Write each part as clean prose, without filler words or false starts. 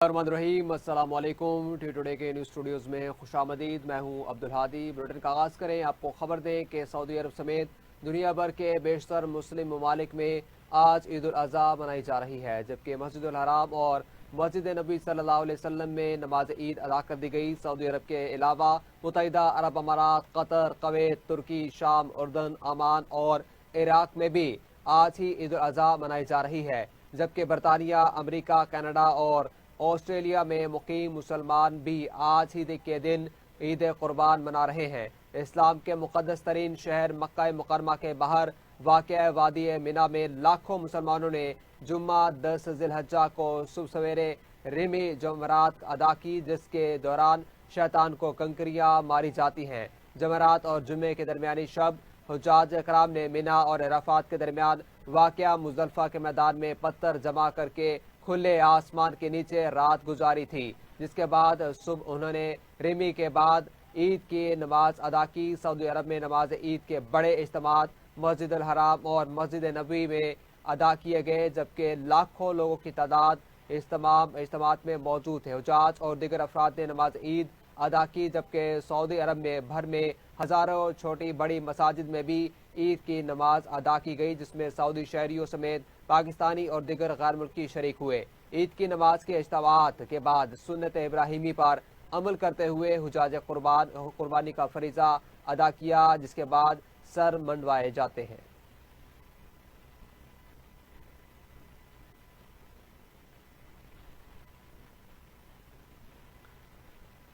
الرحمن الرحیم، السلام علیکم۔ ٹی ٹوڈے کے نیوز اسٹوڈیوز میں خوش آمدید۔ میں ہوں عبدالہادی۔ بلیٹن کا آغاز کریں۔ آپ کو خبر دیں کہ سعودی عرب سمیت دنیا بھر کے بیشتر مسلم ممالک میں آج عید الاضحیٰ منائی جا رہی ہے، جبکہ مسجد الحرام اور مسجد نبی صلی اللہ علیہ وسلم میں نماز عید ادا کر دی گئی۔ سعودی عرب کے علاوہ متحدہ عرب امارات، قطر، کویت، ترکی، شام، اردن، عمان اور عراق میں بھی آج ہی عید الاضحیٰ منائی جا رہی ہے، جبکہ برطانیہ، امریکہ، کینیڈا اور آسٹریلیا میں مقیم مسلمان بھی آج ہی کے دن عید قربان منا رہے ہیں۔ اسلام کے مقدس ترین شہر مکہ مکرمہ کے باہر واقع وادی منی میں لاکھوں مسلمانوں نے جمعہ 10 ذی الحجہ کو صبح سویرے رمی جمرات ادا کی، جس کے دوران شیطان کو کنکریاں ماری جاتی ہیں۔ جمرات اور جمعے کے درمیانی شب حجاج کرام نے منی اور عرفات کے درمیان واقع مزدلفہ کے میدان میں پتھر جمع کر کے کھلے آسمان کے نیچے رات گزاری تھی، جس کے بعد صبح انہوں نے رمی کے بعد عید کی نماز ادا کی۔ سعودی عرب میں نماز عید کے بڑے اجتماعات مسجد الحرام اور مسجد نبوی میں ادا کیے گئے، جبکہ لاکھوں لوگوں کی تعداد اجتماعات میں موجود ہے۔ حجاج اور دیگر افراد نے نماز عید ادا کی، جبکہ سعودی عرب میں بھر میں ہزاروں چھوٹی بڑی مساجد میں بھی عید کی نماز ادا کی گئی، جس میں سعودی شہریوں سمیت پاکستانی اور دیگر غیر ملکی شریک ہوئے۔ عید کی نماز کے اجتماعات کے بعد سنت ابراہیمی پر عمل کرتے ہوئے حجاج قربانی کا فریضہ ادا کیا، جس کے بعد سر منڈوائے جاتے ہیں۔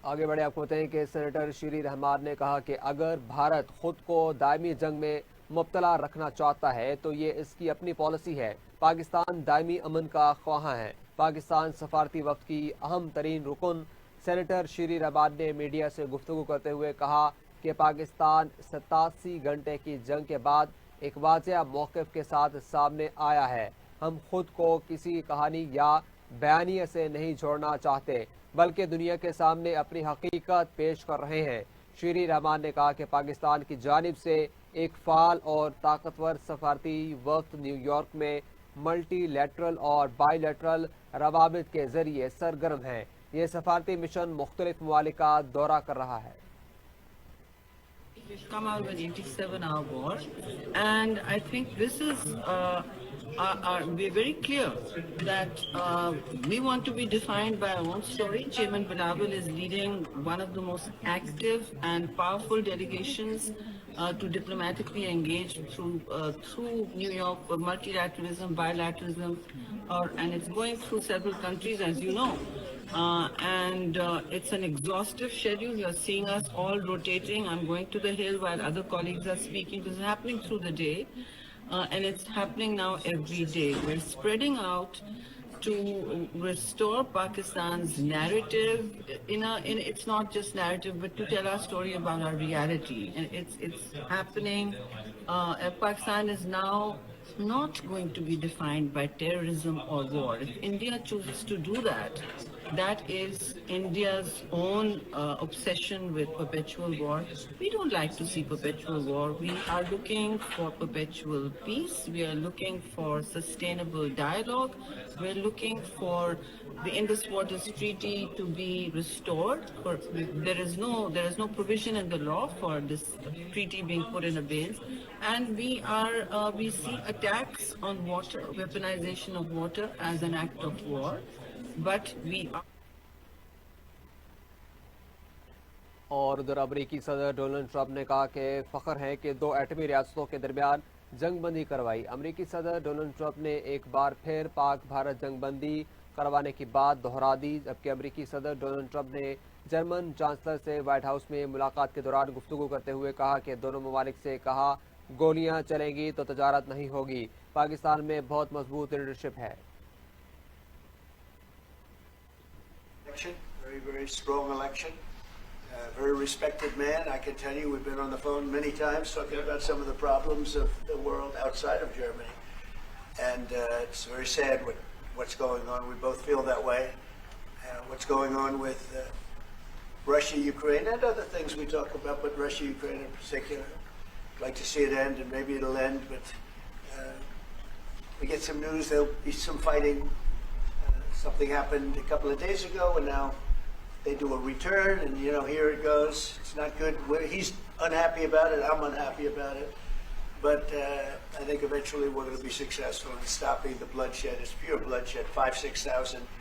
آگے بڑھے آپ کو بتائیں کہ سینیٹر شیری رحمان نے کہا کہ اگر بھارت خود کو دائمی جنگ میں مبتلا رکھنا چاہتا ہے تو یہ اس کی اپنی پالیسی ہے۔ پاکستان دائمی امن کا خواہاں ہے۔ پاکستان سفارتی وفد کی اہم ترین رکن سینیٹر شیری رحمان نے میڈیا سے گفتگو کرتے ہوئے کہا کہ پاکستان 87 گھنٹے کی جنگ کے بعد ایک واضح موقف کے ساتھ سامنے آیا ہے۔ ہم خود کو کسی کہانی یا بیانیے سے نہیں جوڑنا چاہتے، بلکہ دنیا کے سامنے اپنی حقیقت پیش کر رہے ہیں۔ شیری رحمان نے کہا کہ پاکستان کی جانب سے ایک فعال اور طاقتور سفارتی وفد نیو یارک میں ملٹی لیٹرل اور بائی لیٹرل روابط کے ذریعے سرگرم ہے۔ یہ سفارتی مشن مختلف ممالک کا دورہ کر رہا ہے۔ We've come out of an 87-hour war, and I think this is, we're very clear that we want to be defined by our own story. Chairman Bilawal is leading one of the most active and powerful delegations to diplomatically engage through New York multilateralism, bilateralism, and it's going through several countries, as you know. It's an exhaustive schedule. You're seeing us all rotating. I'm going to the Hill while other colleagues are speaking. This is happening through the day, and it's happening now every day. We're spreading out to restore Pakistan's narrative. It's not just narrative, but to tell our story about our reality. And it's happening. Pakistan is now not going to be defined by terrorism or war. If India chooses to do that, that is India's own obsession with perpetual war. We don't like to see perpetual war. We are looking for perpetual peace. We are looking for sustainable dialogue. We're looking for the Indus Waters Treaty to be restored. There is no provision in the law for this treaty being put in abeyance. And we see attacks on water, weaponization of water as an act of war. But we are. اور ادھر امریکی صدر Donald Trump نے کہا کہ فخر ہے کہ 2 ایٹمی ریاستوں کے درمیان جنگ بندی کروائی۔ امریکی صدر ڈونلڈ ٹرمپ نے ایک بار پھر پاک بھارت جنگ بندی کروانے کی بات دہرا دی، جبکہ امریکی صدر ڈونلڈ ٹرمپ نے جرمن چانسلر سے وائٹ ہاؤس میں ملاقات کے دوران گفتگو کرتے ہوئے کہا کہ دونوں ممالک سے کہا گولیاں چلیں گی تو تجارت نہیں ہوگی۔ پاکستان میں بہت مضبوط لیڈرشپ ہے۔ Very, very strong election. Very respected man. I can tell you we've been on the phone many times talking about some of the problems of the world outside of Germany. And it's very sad what's going on. We both feel that way. What's going on with Russia, Ukraine, and other things we talk about, but Russia, Ukraine in particular. I'd like to see it end, and maybe it'll end, but we get some news there'll be some fighting Something happened a couple of days ago, and now they do a return, and here it goes. It's not good. He's unhappy about it. I'm unhappy about it. But I think eventually we're going to be successful in stopping the bloodshed. It's pure bloodshed. 5,000-6,000.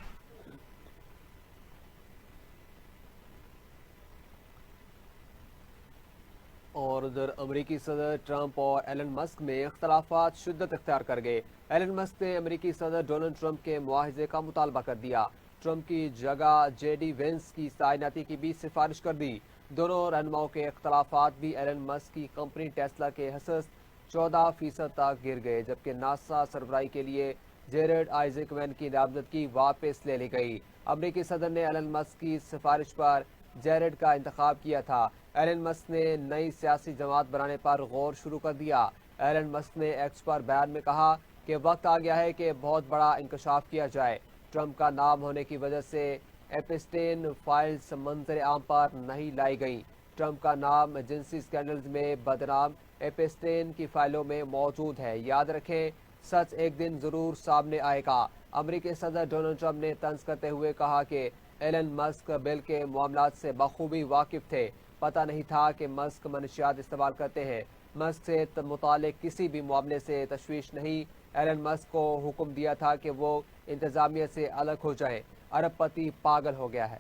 اور ادھر امریکی صدر Trump اور Alan مسک میں اختلافات شدت اختیار کر گئے۔ ایلن مسک نے امریکی صدر ڈونلڈ ٹرمپ کے معاہدے کا مطالبہ کر دیا۔ ٹرمپ کی جگہ جے ڈی وینس کی تعیناتی کی بھی سفارش کر دی۔ دونوں رہنماؤں کے اختلافات بھی ایلن مسک کی کمپنی ٹیسلا کے حصص 14% تک گر گئے، جبکہ ناسا سربراہی کے لیے جیرڈ آئزیک مین کی نامزدگی واپس لے لی گئی۔ امریکی صدر نے ایلن مسک کی سفارش پر جیرڈ کا انتخاب کیا تھا۔ ایلن مسک نے نئی سیاسی جماعت بنانے پر غور شروع کر دیا۔ ایلن مسک نے ایکس پر بیان میں کہا کہ وقت آ گیا ہے کہ بہت بڑا انکشاف کیا جائے۔ ٹرمپ کا نام ہونے کی وجہ سے ایپسٹین فائلز منظر عام پر نہیں لائی گئیں۔ ٹرمپ کا نام جنسی اسکینڈلز میں بدنام ایپسٹین کی فائلوں میں موجود ہے۔ یاد رکھیں، سچ ایک دن ضرور سامنے آئے گا۔ امریکی صدر ڈونلڈ ٹرمپ نے طنز کرتے ہوئے کہا کہ ایلن مسک بل کے معاملات سے بخوبی واقف تھے، پتہ نہیں تھا کہ مسک منشیات استعمال کرتے ہیں۔ مسک سے متعلق کسی بھی معاملے سے تشویش نہیں۔ ایلن مسک کو حکم دیا تھا کہ وہ انتظامیہ سے الگ ہو جائیں۔ ارب پتی پاگل ہو گیا ہے۔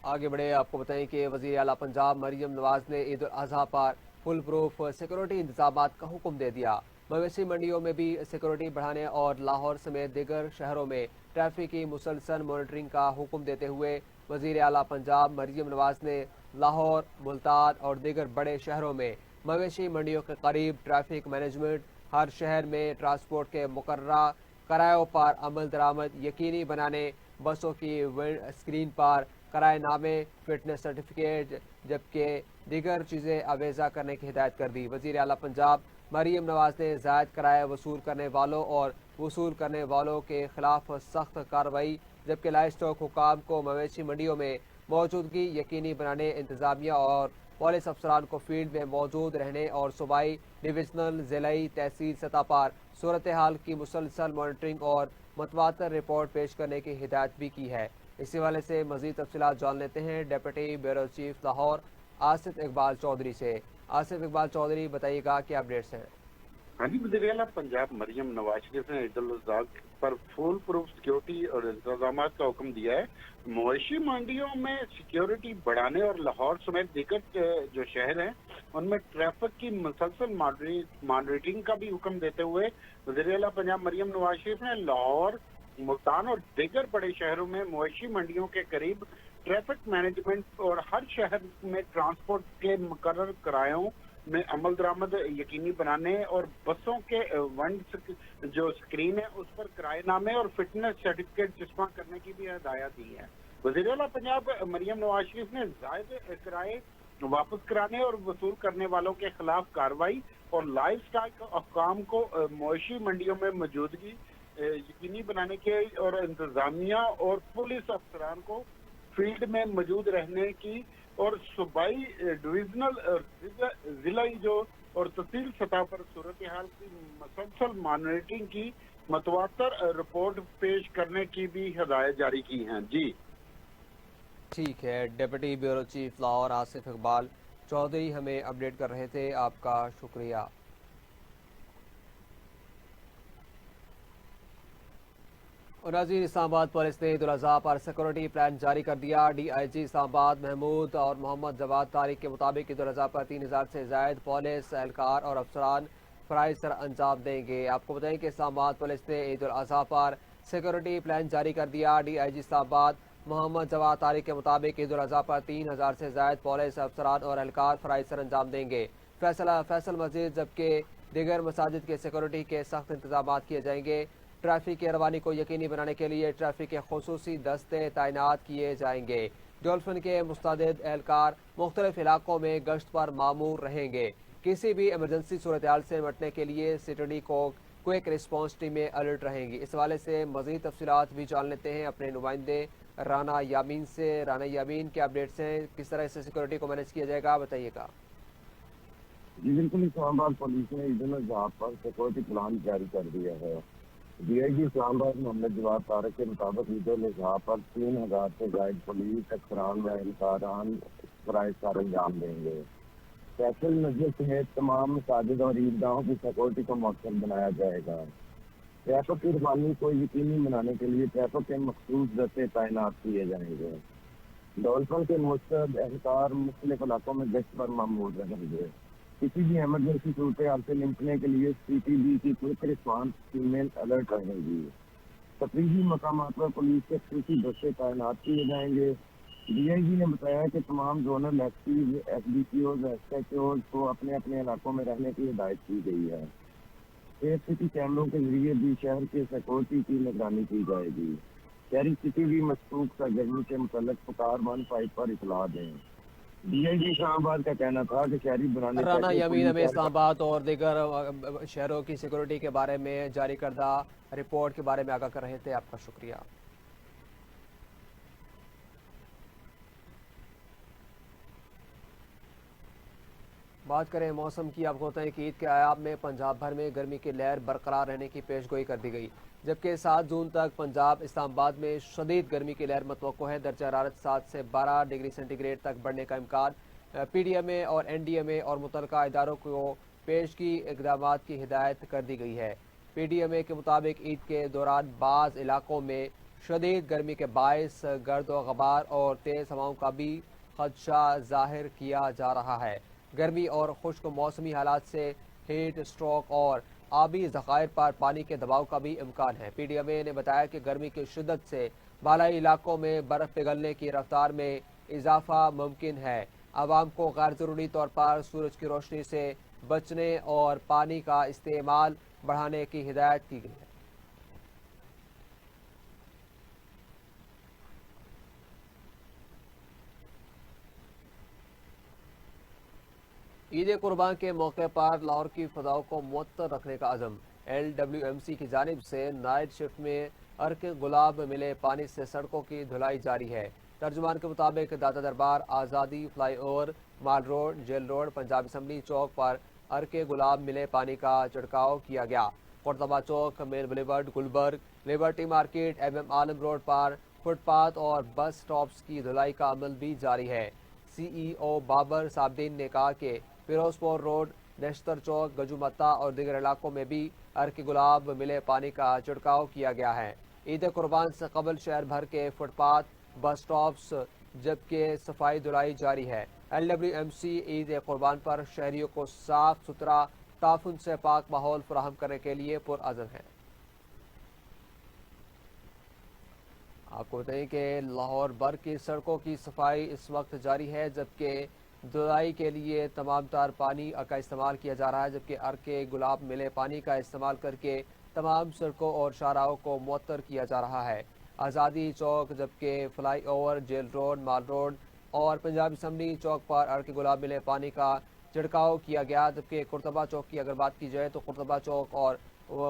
آگے بڑھے، آپ کو بتائیں کہ وزیر اعلیٰ پنجاب مریم نواز نے عید الاضحیٰ پر فل پروف سیکورٹی انتظامات کا حکم دے دیا۔ مویشی منڈیوں میں بھی سیکورٹی بڑھانے اور لاہور سمیت دیگر شہروں میں ٹریفک کی مسلسل مانیٹرنگ کا حکم دیتے ہوئے وزیر اعلیٰ پنجاب مریم نواز نے لاہور، ملتان اور دیگر بڑے شہروں میں مویشی منڈیوں کے قریب ٹریفک مینجمنٹ، ہر شہر میں ٹرانسپورٹ کے مقررہ کرایوں پر عمل درآمد یقینی بنانے، بسوں کی ونڈ اسکرین پر کرایہ نامے، فٹنس سرٹیفکیٹ جبکہ دیگر چیزیں آویزہ کرنے کی ہدایت کر دی۔ وزیر اعلیٰ پنجاب مریم نواز نے زائد کرایہ وصول کرنے والوں اور وصول کرنے والوں کے خلاف سخت کارروائی، جبکہ لائف اسٹاک حکام کو مویشی منڈیوں میں موجودگی یقینی بنانے، انتظامیہ اور پولیس افسران کو فیلڈ میں موجود رہنے اور صوبائی، ڈویژنل، ضلعی، تحصیل سطح پر صورتحال کی مسلسل مانیٹرنگ اور متواتر رپورٹ پیش کرنے کی ہدایت بھی کی ہے۔ اسی حوالے سے مزید تفصیلات جان لیتے ہیں deputy bureau chief Lahore Asif Iqbal Chaudhry سے۔ آصف اقبال چودھری، بتائیے گا کیا اپڈیٹس ہیں؟ ہاں جی، وزیر اعلیٰ پنجاب مریم نواز شریف نے عید الاضحیٰ پر فل پروف سیکورٹی اور انتظامات کا حکم دیا ہے۔ مویشی منڈیوں میں سیکورٹی بڑھانے اور لاہور سمیت دیگر جو شہر ہیں ان میں ٹریفک کی مسلسل مانیٹرنگ کا بھی حکم دیتے ہوئے وزیر اعلیٰ پنجاب مریم نواز شریف نے لاہور، ملتان اور دیگر بڑے شہروں میں مویشی منڈیوں کے قریب ٹریفک مینجمنٹ اور ہر شہر میں ٹرانسپورٹ کے مقرر کرایوں میں عمل درآمد یقینی بنانے اور بسوں کے ونڈ جو اسکرین ہے اس پر کرایہ نامے اور فٹنس سرٹیفکیٹ چسپاں کرنے کی بھی ہدایت دی ہے۔ وزیر اعلیٰ پنجاب مریم نواز شریف نے زائد کرائے واپس کرانے اور وصول کرنے والوں کے خلاف کارروائی اور لائف اسٹاک حکام کو مویشی منڈیوں میں موجودگی یقینی بنانے کے اور انتظامیہ اور پولیس افسران کو فیلڈ میں موجود رہنے کی اور صوبائی، ڈویژنل اور ضلعی اور تحصیل سطح پر صورتحال کی مسلسل مانیٹرنگ کی متواتر رپورٹ پیش کرنے کی بھی ہدایت جاری کی ہیں۔ جی ٹھیک ہے، deputy bureau chief Lahore Asif Iqbal Chaudhry ہمیں اپڈیٹ کر رہے تھے، آپ کا شکریہ۔ اور ناظرین، اسلام آباد پولیس نے عید الاضحیٰ پر سیکورٹی پلان جاری کر دیا۔ ڈی آئی جی اسلام آباد محمود اور محمد جواد طارق کے مطابق عید الاضحیٰ پر 3000 سے زائد پولیس اہلکار اور افسران فرائض سر انجام دیں گے۔ آپ کو بتائیں کہ اسلام آباد پولیس نے عید الاضحیٰ پر سیکورٹی پلان جاری کر دیا۔ ڈی آئی جی اسلام آباد محمد جواد طارق کے مطابق عید الاضحیٰ پر 3000 سے زائد پولیس افسران اور اہلکار فرائض سر انجام دیں گے۔ فیصل مسجد جبکہ دیگر مساجد کے سیکورٹی کے سخت انتظامات کیے جائیں گے۔ ٹریفک کی روانی کو یقینی بنانے کے لیے ٹریفک کے خصوصی دستے تعینات کیے جائیں گے۔ ڈولفن کے مستعد اہلکار مختلف علاقوں میں گشت پر مامور رہیں گے۔ کسی بھی ایمرجنسی صورتحال سے نمٹنے کے لیے سٹڈی کو کوئک ریسپانس ٹیمیں الرٹ رہیں گی۔ اس حوالے سے مزید تفصیلات بھی جان لیتے ہیں اپنے نمائندے رانا یامین سے۔ رانا یامین، کیا اپڈیٹس ہیں؟ کس طرح سے سیکورٹی کو مینیج کیا جائے گا، بتائیے گا۔ جی بالکل، اسلام آباد پولیس نے عید الاضحیٰ پر سیکورٹی پلان جاری کر دیا ہے۔ ڈی آئی جی اسلام آباد محمد جواد طارق کے مطابق عید الاضحیٰ پر 3000 سے زائد پولیس افسران و اہلکاران فرائض کا انجام دیں گے۔ فیصل مسجد سمیت تمام مساجد اور عیدگاہوں کی سیکورٹی کو مؤثر بنایا جائے گا۔ ٹریفک کی روانی کو یقینی بنانے کے لیے ٹریفک کے مخصوص دستے تعینات کیے جائیں گے۔ ڈولفن کے مستعد اہلکار مختلف علاقوں میں گشت پر معمول رہیں گے۔ کسی بھی ایمرجنسی صورتحال سے نمٹنے کے لیے سی ٹی بی کی کوئک رسپانس ٹیمیں الرٹ رہیں گی۔ تفریحی مقامات پر پولیس کے خصوصی دستے تعینات کیے جائیں گے۔ ڈی آئی جی نے بتایا کہ تمام zonal SPs, S D P Os, S H Os کو اپنے اپنے علاقوں میں رہنے کی ہدایت کی گئی ہے۔ سیف سٹی کیمروں کے ذریعے بھی شہر کے سیکورٹی کی نگرانی کی جائے گی۔ شہری سٹی بھی مشکوک سرگرمی کے متعلق پکار 15 پر اطلاع دیں۔ ڈی آئی جی اسلام آباد کا کہنا تھا کہ شہری بنانے رانا یمین ہمیں اسلام آباد اور دیگر شہروں کی سیکورٹی کے بارے میں جاری کردہ رپورٹ کے بارے میں آگاہ کر رہے تھے، آپ کا شکریہ۔ بات کریں موسم کی، آپ کو بتائیں کہ عید کے ایام میں پنجاب بھر میں گرمی کی لہر برقرار رہنے کی پیش گوئی کر دی گئی، جبکہ 7 جون تک پنجاب اسلام آباد میں شدید گرمی کی لہر متوقع ہے۔ درجہ حرارت 7 سے 12 ڈگری سینٹی گریڈ تک بڑھنے کا امکان۔ پی ڈی ایم اے اور این ڈی ایم اے اور متعلقہ اداروں کو پیشگی اقدامات کی ہدایت کر دی گئی ہے۔ پی ڈی ایم اے کے مطابق عید کے دوران بعض علاقوں میں شدید گرمی کے باعث گرد و غبار اور تیز ہواؤں کا بھی خدشہ ظاہر کیا جا رہا ہے۔ گرمی اور خشک موسمی حالات سے ہیٹ اسٹروک اور آبی ذخائر پر پانی کے دباؤ کا بھی امکان ہے۔ پی ڈی ایم اے نے بتایا کہ گرمی کی شدت سے بالائی علاقوں میں برف پگھلنے کی رفتار میں اضافہ ممکن ہے۔ عوام کو غیر ضروری طور پر سورج کی روشنی سے بچنے اور پانی کا استعمال بڑھانے کی ہدایت کی گئی ہے۔ عید قربان کے موقع پر لاہور کی فضاؤں کو معطر رکھنے کا عزم۔ ایل ڈبلیو ایم سی کی جانب سے نائٹ شفٹ میں ارک گلاب ملے پانی سے سڑکوں کی دھلائی جاری ہے۔ ترجمان کے مطابق Data Darbar, Azadi flyover, mall road, jail road, Punjab assembly chowk پر ارک گلاب ملے پانی کا چھڑکاؤ کیا گیا۔ Qurtaba chowk, main boulevard, Gulberg, liberty market, M M Alam road footpath پاتھ اور بس سٹاپس کی دھلائی کا عمل بھی جاری ہے۔ سی ای او بابر صابدین نے کہا کہ فیروز پور روڈ، نشتر چوک، گجو متا اور دیگر علاقوں میں بھی ارک گلاب ملے پانی کا چھڑکاؤ کیا گیا ہے۔ عید قربان سے قبل شہر بھر کے فٹ پاتھ، بس سٹاپس جبکہ صفائی دھلائی جاری ہے۔ ایل ڈبلیو ایم سی عید قربان پر شہریوں کو صاف ستھرا، تعفن سے پاک ماحول فراہم کرنے کے لیے پرعزم ہے۔ آپ کو بتائیں کہ لاہور بھر کی سڑکوں کی صفائی اس وقت جاری ہے، جبکہ دھلائی کے لیے تمام تر پانی کا استعمال کیا جا رہا ہے، جبکہ ارک گلاب ملے پانی کا استعمال کر کے تمام سڑکوں اور شاہراہوں کو معطر کیا جا رہا ہے۔ آزادی چوک، جبکہ فلائی اوور، جیل روڈ، مال روڈ اور پنجاب اسمبلی چوک پر ارک گلاب ملے پانی کا چھڑکاؤ کیا گیا، جبکہ قرطبہ چوک کی اگر بات کی جائے تو قرطبہ چوک اور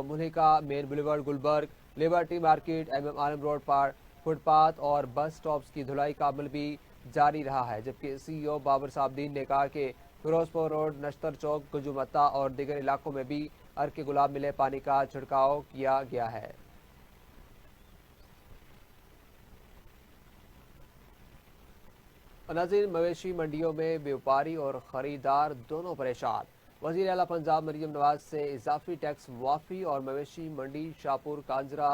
ملحقہ main boulevard, Gulberg, liberty market, M M Alam road footpath پاتھ اور بس سٹاپس کی دھلائی کا عمل بھی جاری رہا ہے، جبکہ سی ای او بابر صابدین نے کہا کہ فیروز پور روڈ، نشتر چوک، گجو متا اور دیگر علاقوں میں بھی ارک گلاب ملے پانی کا چھڑکاؤ کیا گیا ہے۔ ناظرین، مویشی منڈیوں میں بیوپاری اور خریدار دونوں پریشان۔ وزیر اعلیٰ پنجاب مریم نواز سے اضافی ٹیکس معافی اور مویشی منڈی شاہپور کانجرا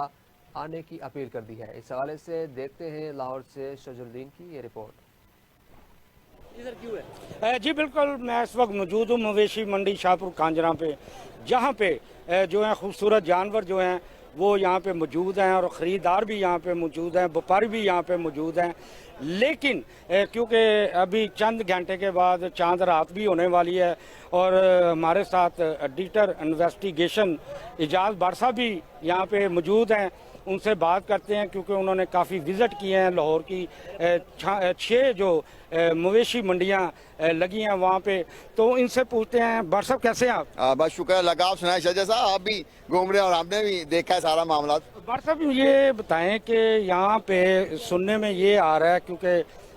آنے کی اپیل کر دی ہے۔ اس حوالے سے دیکھتے ہیں لاہور سے شجر الدین کی یہ رپورٹ۔ جی بالکل، میں اس وقت موجود ہوں مویشی منڈی شاہپور کانجرا پہ، جہاں پہ جو ہیں خوبصورت جانور جو ہیں وہ یہاں پہ موجود ہیں اور خریدار بھی یہاں پہ موجود ہیں، وپاری بھی یہاں پہ موجود ہیں۔ لیکن کیونکہ ابھی چند گھنٹے کے بعد چاند رات بھی ہونے والی ہے اور ہمارے ساتھ ایڈیٹر انویسٹیگیشن اعجاز بارسا بھی یہاں پہ موجود ہیں، ان سے بات کرتے ہیں کیونکہ انہوں نے کافی وزٹ کیے ہیں لاہور کی 6 جو مویشی منڈیاں لگی ہیں وہاں پہ، تو ان سے پوچھتے ہیں بار صاحب کیسے ہیں آپ؟ بس شکر اللہ کا، آپ سنائیں شجا صاحب، آپ بھی گھوم رہے ہیں اور ہم نے بھی دیکھا ہے سارا معاملات۔ بار صاحب یہ بتائیں کہ یہاں پہ سننے میں یہ آ رہا ہے کیونکہ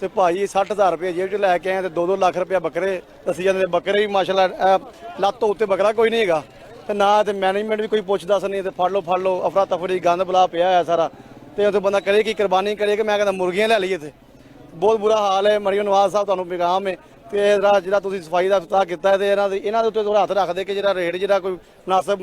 ਤੇ ਭਾਜੀ 60000 ਰੁਪਏ ਜੇਬ 'ਚ ਲੈ ਕੇ ਆਏ ਤੇ 2-2 ਲੱਖ ਰੁਪਏ ਬੱਕਰੇ ਦੱਸੀ ਜਾਂਦੇ। ਬੱਕਰੇ ਵੀ ਮਾਸ਼ਾਅੱਲਾ ਲੱਤ ਤੋਂ ਉੱਤੇ ਬੱਕਰਾ ਕੋਈ ਨਹੀਂ ਹੈਗਾ ਤੇ ਨਾ ਤੇ ਮੈਨੇਜਮੈਂਟ ਵੀ ਕੋਈ ਪੁੱਛਦਾ ਨਹੀਂ ਤੇ ਫੜ ਲਓ ਅਫਰਾ ਤਫਰੀ ਗੰਦ ਬਲਾ ਪਿਆ ਹੋਇਆ ਸਾਰਾ ਤੇ ਉੱਥੇ ਬੰਦਾ ਕਰੇ ਕੀ ਕੁਰਬਾਨੀ ਕਰੇ ਕਿ ਮੈਂ ਕਹਿੰਦਾ ਮੁਰਗੀਆਂ ਲੈ ਲਈਏ ਤੇ ਬਹੁਤ ਬੁਰਾ ਹਾਲ ਹੈ। ਮਰੀਮ ਨਵਾਜ਼ ਸਾਹਿਬ ਤੁਹਾਨੂੰ ਪੈਗਾਮ ਹੈ ਤੇ ਜਿਹੜਾ ਤੁਸੀਂ ਸਫਾਈ ਦਾ ਇਫਤਾਹ ਕੀਤਾ ਤੇ ਇਹਨਾਂ ਦੇ ਉੱਤੇ ਥੋੜਾ ਹੱਥ ਰੱਖ ਦੇ ਕਿ ਜਿਹੜਾ ਰੇਟ ਜਿਹੜਾ ਕੋਈ ਮੁਨਾਸਬ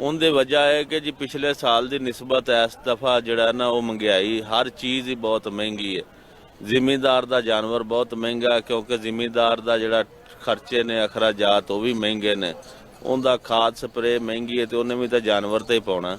ਉਹਦੇ ਵਜ੍ਹਾ ਹੈ ਕਿ ਜੀ ਪਿਛਲੇ ਸਾਲ ਦੀ ਨਿਸਬਤ ਇਸ ਦਫਾ ਜਿਹੜਾ ਨਾ ਉਹ ਮਹਿੰਗਾਈ ਹਰ ਚੀਜ਼ ਹੀ ਬਹੁਤ ਮਹਿੰਗੀ ਹੈ। ਜ਼ਿਮੀਂਦਾਰ ਦਾ ਜਾਨਵਰ ਬਹੁਤ ਮਹਿੰਗਾ ਕਿਉਂਕਿ ਜ਼ਿਮੀਂਦਾਰ ਦਾ ਜਿਹੜਾ ਖਰਚੇ ਨੇ ਅਖਰਾਜਾਤ ਉਹ ਵੀ ਮਹਿੰਗੇ ਨੇ। ਉਹਦਾ ਖਾਦ ਸਪਰੇ ਮਹਿੰਗੀ ਹੈ ਤੇ ਉਹਨੇ ਵੀ ਤਾਂ ਜਾਨਵਰ ਤੇ ਹੀ ਪਾਉਣਾ।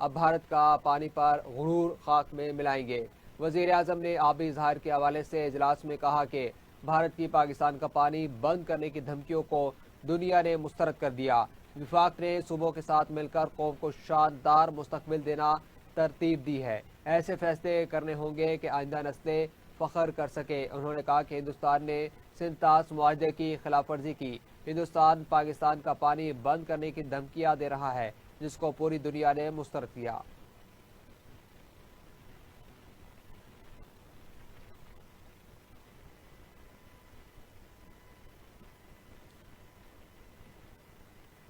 اب بھارت کا پانی پر غرور خاک میں ملائیں گے۔ وزیر اعظم نے آبی اظہار کے حوالے سے اجلاس میں کہا کہ بھارت کی پاکستان کا پانی بند کرنے کی دھمکیوں کو دنیا نے مسترد کر دیا۔ وفاق نے صوبوں کے ساتھ مل کر قوم کو شاندار مستقبل دینا ترتیب دی ہے۔ ایسے فیصلے کرنے ہوں گے کہ آئندہ نسلیں فخر کر سکے۔ انہوں نے کہا کہ ہندوستان نے سنتاس معاہدے کی خلاف ورزی کی۔ ہندوستان پاکستان کا پانی بند کرنے کی دھمکیاں دے رہا ہے، جس کو پوری دنیا نے مسترد کیا۔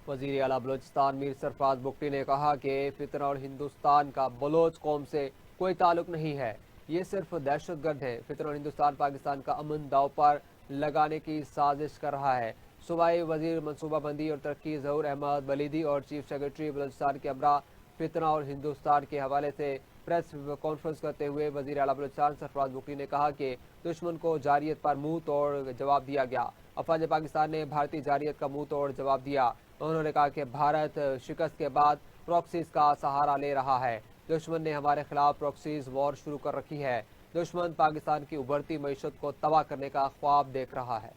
وزیر اعلیٰ بلوچستان میر سرفراز بگٹی نے کہا کہ فتنہ اور ہندوستان کا بلوچ قوم سے کوئی تعلق نہیں ہے، یہ صرف دہشت گرد ہیں۔ فتنہ اور ہندوستان پاکستان کا امن داؤ پر لگانے کی سازش کر رہا ہے۔ صوبائی وزیر منصوبہ بندی اور ترقی ظہور احمد بلیدی اور چیف سیکرٹری بلوچستان کے ہمراہ فتنہ اور ہندوستان کے حوالے سے پریس کانفرنس کرتے ہوئے وزیر اعلیٰ بلوچستان سرفراز بگٹی نے کہا کہ دشمن کو جارحیت پر منہ توڑ جواب دیا گیا۔ افواج پاکستان نے بھارتی جارحیت کا منہ توڑ جواب دیا۔ انہوں نے کہا کہ بھارت شکست کے بعد پراکسیز کا سہارا لے رہا ہے۔ دشمن نے ہمارے خلاف پراکسیز وار شروع کر رکھی ہے۔ دشمن پاکستان کی ابھرتی معیشت کو تباہ کرنے کا خواب دیکھ رہا ہے۔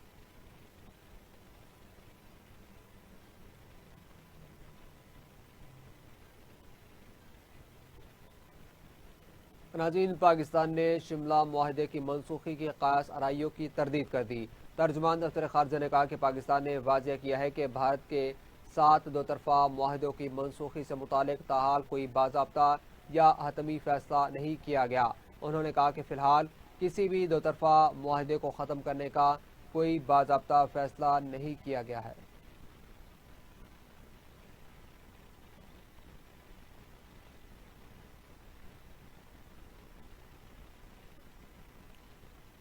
ناظرین، پاکستان نے شملہ معاہدے کی منسوخی کی قیاس آرائیوں کی تردید کر دی۔ ترجمان دفتر خارجہ نے کہا کہ پاکستان نے واضح کیا ہے کہ بھارت کے ساتھ دو طرفہ معاہدوں کی منسوخی سے متعلق تاحال کوئی باضابطہ یا حتمی فیصلہ نہیں کیا گیا۔ انہوں نے کہا کہ فی الحال کسی بھی دو طرفہ معاہدے کو ختم کرنے کا کوئی باضابطہ فیصلہ نہیں کیا گیا ہے۔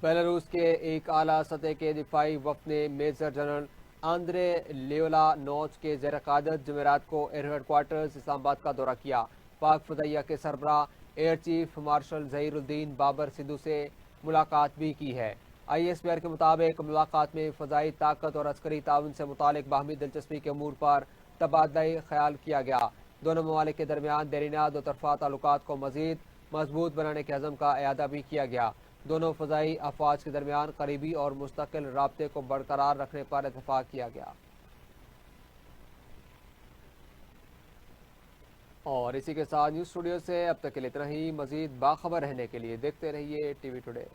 بیلاروس کے ایک اعلیٰ سطح کے دفاعی وفد نے میجر جنرل آندرے لیولانوچ کے زیر قیادت جمعرات کو ایئر ہیڈ کوارٹرز اسلام آباد کا دورہ کیا۔ پاک فضائیہ کے سربراہ ایئر چیف مارشل ظہیر الدین بابر سدھو سے ملاقات بھی کی ہے۔ ISPR کے مطابق ملاقات میں فضائی طاقت اور عسکری تعاون سے متعلق باہمی دلچسپی کے امور پر تبادلہ خیال کیا گیا۔ دونوں ممالک کے درمیان دیرینہ دو طرفہ تعلقات کو مزید مضبوط بنانے کے عزم کا اعادہ بھی کیا گیا۔ دونوں فضائی افواج کے درمیان قریبی اور مستقل رابطے کو برقرار رکھنے پر اتفاق کیا گیا۔ اور اسی کے ساتھ نیوز اسٹوڈیو سے اب تک کے لیے اتنا ہی۔ مزید باخبر رہنے کے لیے دیکھتے رہیے ٹی وی ٹوڈے۔